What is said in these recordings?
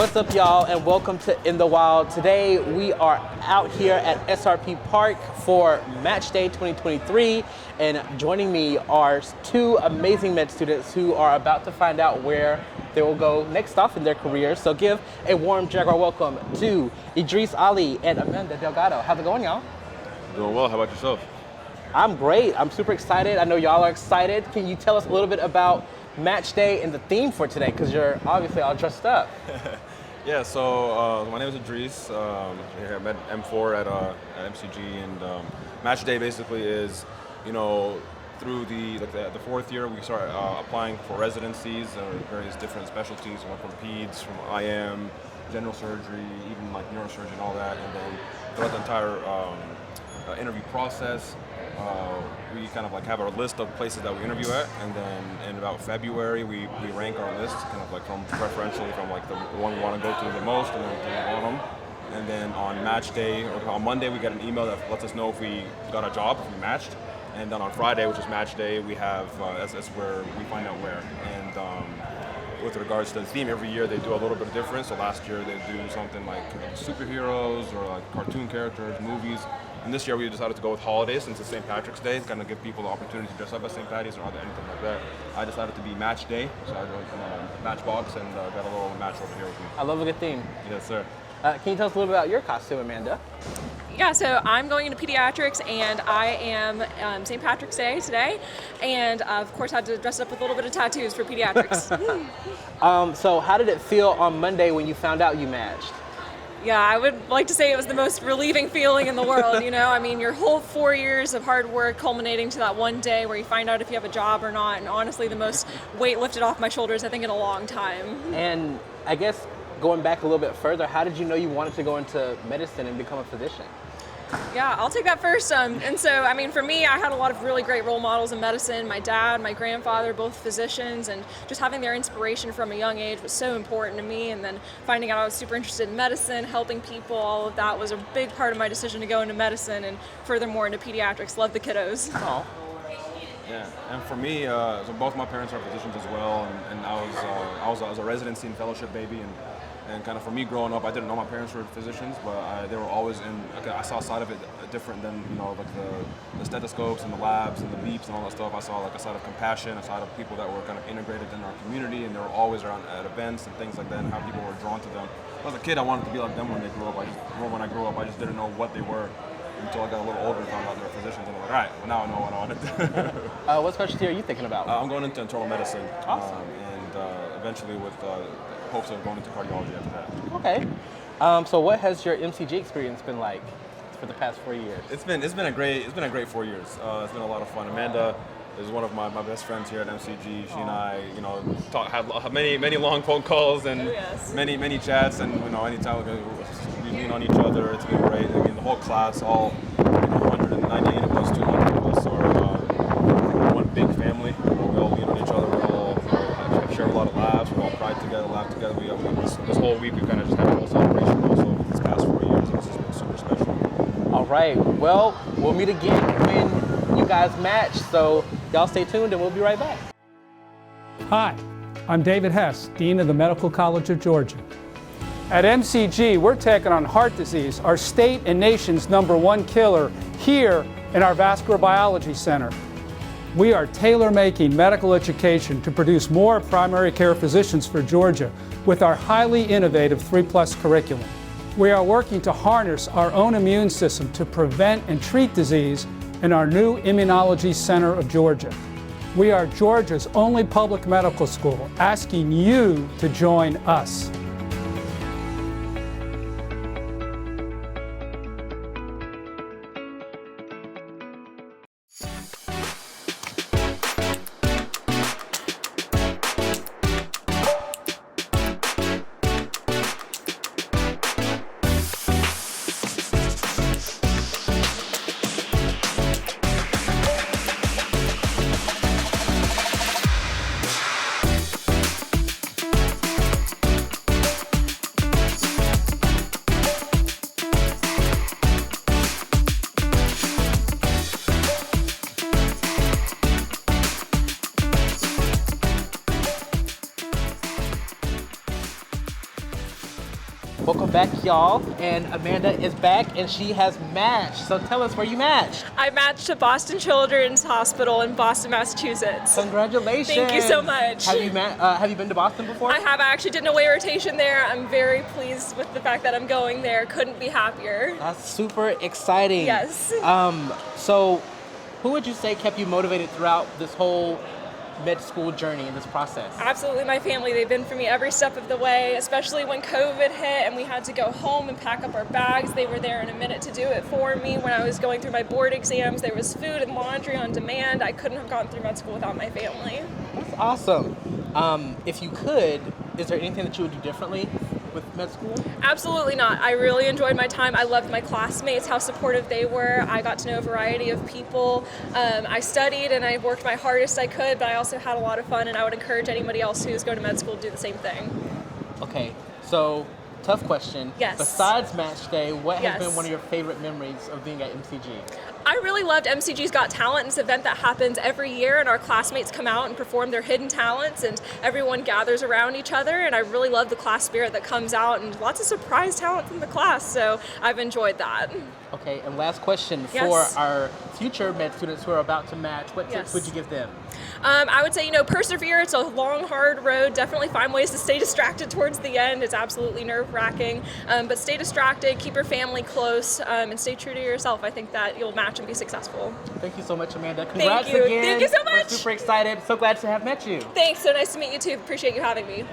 What's up, y'all, and welcome to In the Wild. Today we are out here at SRP Park for Match Day 2023, and joining me are two amazing med students who are about to find out where they will go next off in their careers. So give a warm Jaguar welcome to Idris Ali and Amanda Delgado. How's it going, y'all? Doing well. How about yourself? I'm great. I'm super excited. I know y'all are excited. Can you tell us a little bit about Match Day and the theme for today? Because you're obviously all dressed up. Yeah, so my name is Idris. Here I'm at M4 at MCG, and Match Day basically is, through the fourth year we start applying for residencies and various different specialties, from peds, from IM, general surgery, even like neurosurgery and all that, and then throughout the entire interview process, we kind of have our list of places that we interview at, and then in about February we rank our list kind of from preferentially from the one we want to go to the most, and then to the bottom. And then on Match Day, or on Monday, we get an email that lets us know if we got a job, if we matched. And then on Friday, which is Match Day, we have that's where we find out where. And with regards to the theme, every year they do a little bit different. So last year they do something like superheroes or like cartoon characters, movies. And this year we decided to go with holidays since it's St. Patrick's Day, kind of give people the opportunity to dress up as St. Patty's or anything like that. I decided to be Match Day, so I wrote Matchbox and got a little match over here with me. I love a good theme. Yes, sir. Can you tell us a little bit about your costume, Amanda? Yeah, so I'm going into pediatrics, and I am St. Patrick's Day today, and of course I had to dress up with a little bit of tattoos for pediatrics. So how did it feel on Monday when you found out you matched? Yeah, I would like to say it was the most relieving feeling in the world, I mean, your whole 4 years of hard work culminating to that one day where you find out if you have a job or not, and honestly the most weight lifted off my shoulders, I think, in a long time. And I guess going back a little bit further, how did you know you wanted to go into medicine and become a physician? Yeah, I'll take that first. And so, I mean, for me, I had a lot of really great role models in medicine. My dad, my grandfather, both physicians, and just having their inspiration from a young age was so important to me. And then finding out I was super interested in medicine, helping people, all of that was a big part of my decision to go into medicine and furthermore into pediatrics. Love the kiddos. Oh. Yeah, and for me, so both my parents are physicians as well, and I was a residency and fellowship baby, and kind of for me growing up, I didn't know my parents were physicians, but they were always I saw a side of it different than, the stethoscopes and the labs and the beeps and all that stuff. I saw a side of compassion, a side of people that were kind of integrated in our community, and they were always around at events and things like that, and how people were drawn to them. As a kid, I wanted to be like them when they grew up. When I grew up, I just didn't know what they were until I got a little older and found out they were physicians, and I'm like, all right, well, now I know what I wanted to do. What specialty are you thinking about? I'm going into internal medicine. Awesome. And eventually with hopes of going into cardiology after that. Okay. So what has your MCG experience been like for the past 4 years? It's been a great 4 years. It's been a lot of fun. Amanda is one of my best friends here at MCG. She and I, have many long phone calls and many chats, and anytime we lean on each other, it's been great. I mean, the whole class, all 198 of us, 200 of us are one big family. We all lean on each other. We all share a lot of laughs. We all cry together, laugh together. This whole week we kind of just had a little celebration also these past 4 years. It's just been super special. All right. Well, we'll meet again when you guys match. So y'all stay tuned, and we'll be right back. Hi, I'm David Hess, Dean of the Medical College of Georgia. At MCG, we're taking on heart disease, our state and nation's #1 killer, here in our Vascular Biology Center. We are tailor-making medical education to produce more primary care physicians for Georgia with our highly innovative 3+ curriculum. We are working to harness our own immune system to prevent and treat disease in our new Immunology Center of Georgia. We are Georgia's only public medical school, asking you to join us. Welcome back, y'all. And Amanda is back, and she has matched. So tell us where you matched. I matched to Boston Children's Hospital in Boston, Massachusetts. Congratulations. Thank you so much. Have you been to Boston before? I have. I actually did an away rotation there. I'm very pleased with the fact that I'm going there. Couldn't be happier. That's super exciting. Yes. So who would you say kept you motivated throughout this whole med school journey in this process? Absolutely my family. They've been for me every step of the way, especially when COVID hit and we had to go home and pack up our bags. They were there in a minute to do it for me. When I was going through my board exams, there was food and laundry on demand. I couldn't have gone through med school without my family. That's awesome. If you could, is there anything that you would do differently with med school? Absolutely not. I really enjoyed my time. I loved my classmates, how supportive they were. I got to know a variety of people. I studied and I worked my hardest I could, but I also had a lot of fun, and I would encourage anybody else who's going to med school to do the same thing. Okay, so tough question. Yes. Besides match day, what has Yes. been one of your favorite memories of being at MCG? I really loved MCG's Got Talent, this event that happens every year, and our classmates come out and perform their hidden talents, and everyone gathers around each other, and I really love the class spirit that comes out, and lots of surprise talent from the class, so I've enjoyed that. Okay, and last question Yes. for our future med students who are about to match, what tips Yes. would you give them? I would say, persevere. It's a long, hard road. Definitely find ways to stay distracted towards the end. It's absolutely nerve-wracking. But stay distracted, keep your family close, and stay true to yourself. I think that you'll match and be successful. Thank you so much, Amanda. Congrats Thank you. again. Thank you so We're much. super excited. So glad to have met you. Thanks. So nice to meet you, too. Appreciate you having me.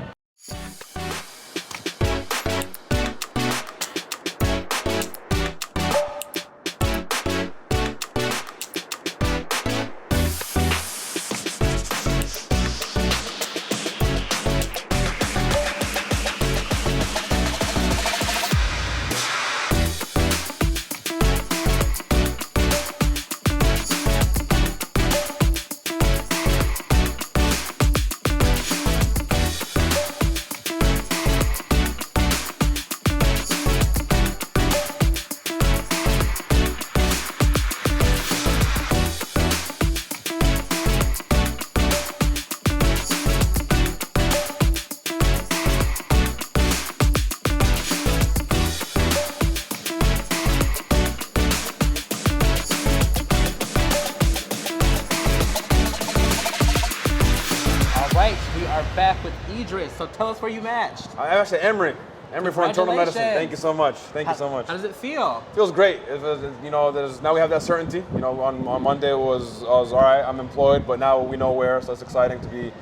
Back with Idris. So tell us where you matched. I actually Emory for internal medicine. Congratulations. Thank you so much. Thank you so much. How does it feel? Feels great. Now we have that certainty. On Monday I was all right. I'm employed, but now we know where. So it's exciting to be,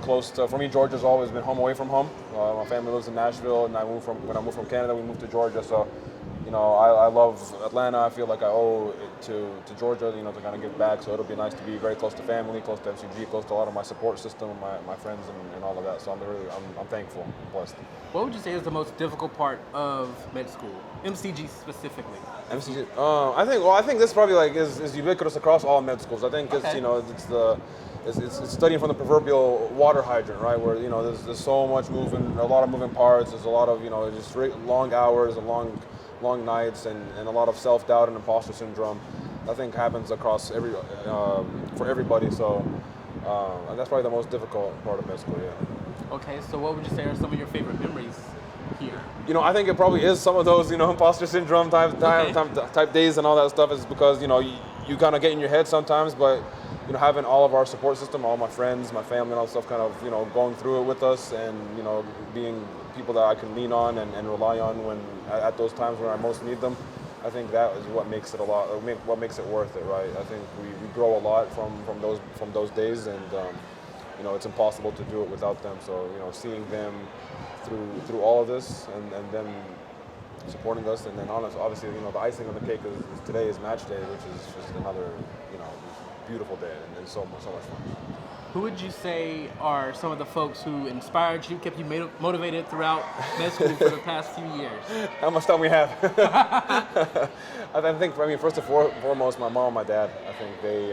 close to. For me, Georgia's always been home away from home. My family lives in Nashville, and when I moved from Canada, we moved to Georgia. So, I love Atlanta. I feel like I owe it to Georgia, to kind of give back. So it'll be nice to be very close to family, close to MCG, close to a lot of my support system, my friends, and all of that. So I'm thankful, and blessed. What would you say is the most difficult part of med school, MCG specifically? MCG. I think this probably is ubiquitous across all med schools. I think it's studying from the proverbial water hydrant, right? Where there's so much a lot of moving parts. There's a lot of just long hours and long nights and a lot of self-doubt and imposter syndrome. I think happens across for everybody. So and that's probably the most difficult part of med school. Yeah. Okay, so what would you say are some of your favorite memories here? I think it probably is some of those, imposter syndrome type days and all that stuff is because, you kind of get in your head sometimes, but, having all of our support system, all my friends, my family and all that stuff kind of, going through it with us and, being people that I can lean on and rely on when at those times when I most need them. I think that is what makes it what makes it worth it, right? I think we grow a lot from those days, and it's impossible to do it without them. So seeing them through all of this and them supporting us, and then obviously the icing on the cake is today is match day, which is just another beautiful day and so much fun. Who would you say are some of the folks who inspired you, kept you motivated throughout med school for the past few years? How much time we have? I think, first and foremost, my mom and my dad. I think they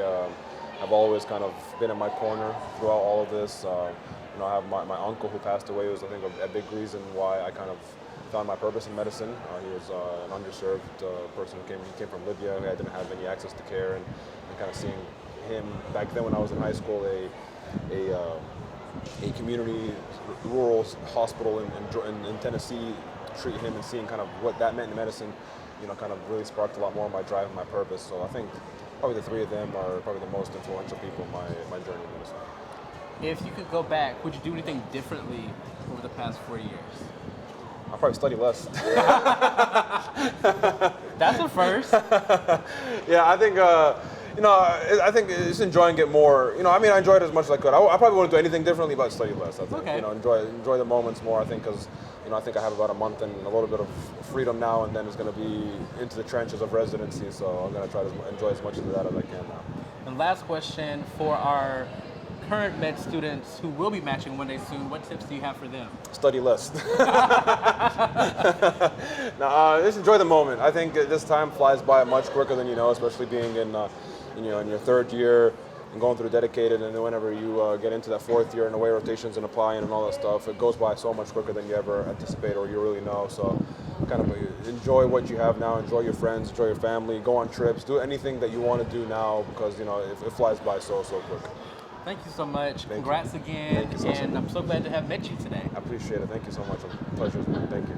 have always kind of been in my corner throughout all of this. I have my uncle who passed away was, I think, a big reason why I kind of found my purpose in medicine. He was an underserved person who came from Libya. I didn't have any access to care, and kind of seeing him back then when I was in high school, a community rural hospital in Tennessee treat him and seeing kind of what that meant in medicine, kind of really sparked a lot more of my drive and my purpose. So I think probably the three of them are probably the most influential people in my journey in medicine. If you could go back, would you do anything differently over the past 4 years? I'll probably study less. That's a first. Yeah, I think, I think just enjoying it more. I enjoyed it as much as I could. I probably wouldn't do anything differently, but study less. I think, okay. Enjoy the moments more, I think, because, I think I have about a month and a little bit of freedom now, and then it's going to be into the trenches of residency, so I'm going to try to enjoy as much of that as I can now. And last question for our current med students who will be matching one day soon, what tips do you have for them? Study less. Just enjoy the moment. I think this time flies by much quicker than you know, especially being in your third year and going through dedicated, and then whenever you get into that fourth year and the way rotations and applying and all that stuff, it goes by so much quicker than you ever anticipate or you really know. So kind of enjoy what you have now, enjoy your friends, enjoy your family, go on trips, do anything that you want to do now, because it flies by so quick. Thank you so much. Congrats again. Thank you and I'm so glad to have met you today. I appreciate it. Thank you so much. It's a pleasure. Thank you.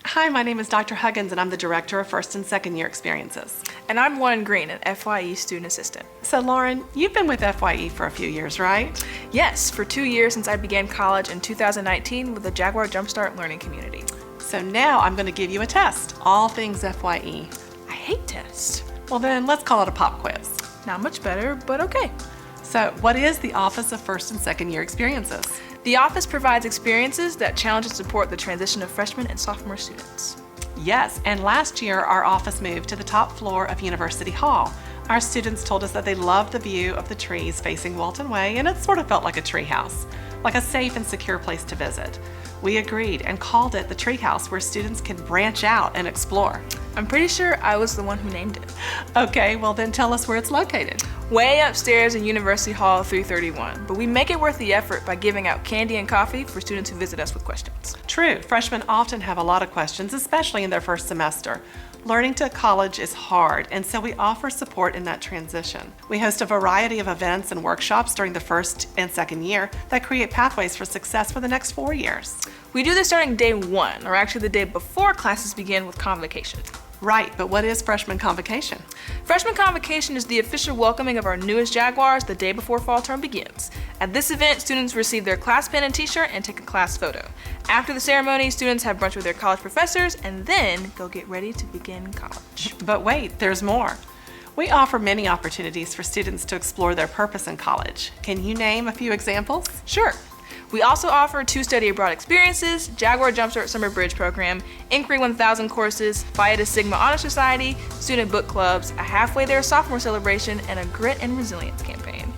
Hi, my name is Dr. Huggins, and I'm the Director of First and Second Year Experiences. And I'm Lauren Green, an FYE Student Assistant. So Lauren, you've been with FYE for a few years, right? Yes, for 2 years since I began college in 2019 with the Jaguar Jumpstart Learning Community. So now I'm going to give you a test, all things FYE. I hate tests. Well then, let's call it a pop quiz. Not much better, but okay. So what is the Office of First and Second Year Experiences? The office provides experiences that challenge and support the transition of freshman and sophomore students. Yes, and last year our office moved to the top floor of University Hall. Our students told us that they loved the view of the trees facing Walton Way, and it sort of felt like a tree house, like a safe and secure place to visit. We agreed and called it the Tree House, where students can branch out and explore. I'm pretty sure I was the one who named it. Okay, well then tell us where it's located. Way upstairs in University Hall 331, but we make it worth the effort by giving out candy and coffee for students who visit us with questions. True, freshmen often have a lot of questions, especially in their first semester. Learning to college is hard, and so we offer support in that transition. We host a variety of events and workshops during the first and second year that create pathways for success for the next 4 years. We do this starting day one, or actually the day before classes begin with convocation. Right, but what is freshman convocation? Freshman convocation is the official welcoming of our newest Jaguars the day before fall term begins. At this event, students receive their class pin and t-shirt and take a class photo. After the ceremony, students have brunch with their college professors and then go get ready to begin college. But wait, there's more. We offer many opportunities for students to explore their purpose in college. Can you name a few examples? Sure. We also offer 2 study abroad experiences, Jaguar Jumpstart Summer Bridge Program, Inquiry 1000 courses, Phi Beta Sigma Honor Society, student book clubs, a halfway there sophomore celebration, and a grit and resilience campaign.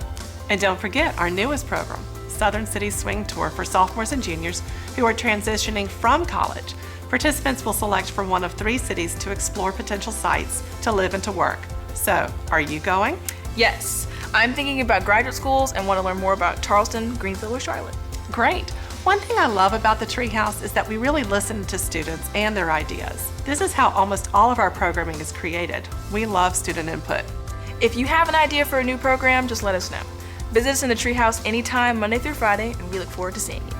And don't forget our newest program, Southern Cities Swing Tour for sophomores and juniors who are transitioning from college. Participants will select from one of 3 cities to explore potential sites to live and to work. So, are you going? Yes, I'm thinking about graduate schools and want to learn more about Charleston, Greenville, or Charlotte. Great. One thing I love about the Treehouse is that we really listen to students and their ideas. This is how almost all of our programming is created. We love student input. If you have an idea for a new program, just let us know. Visit us in the Treehouse anytime, Monday through Friday, and we look forward to seeing you.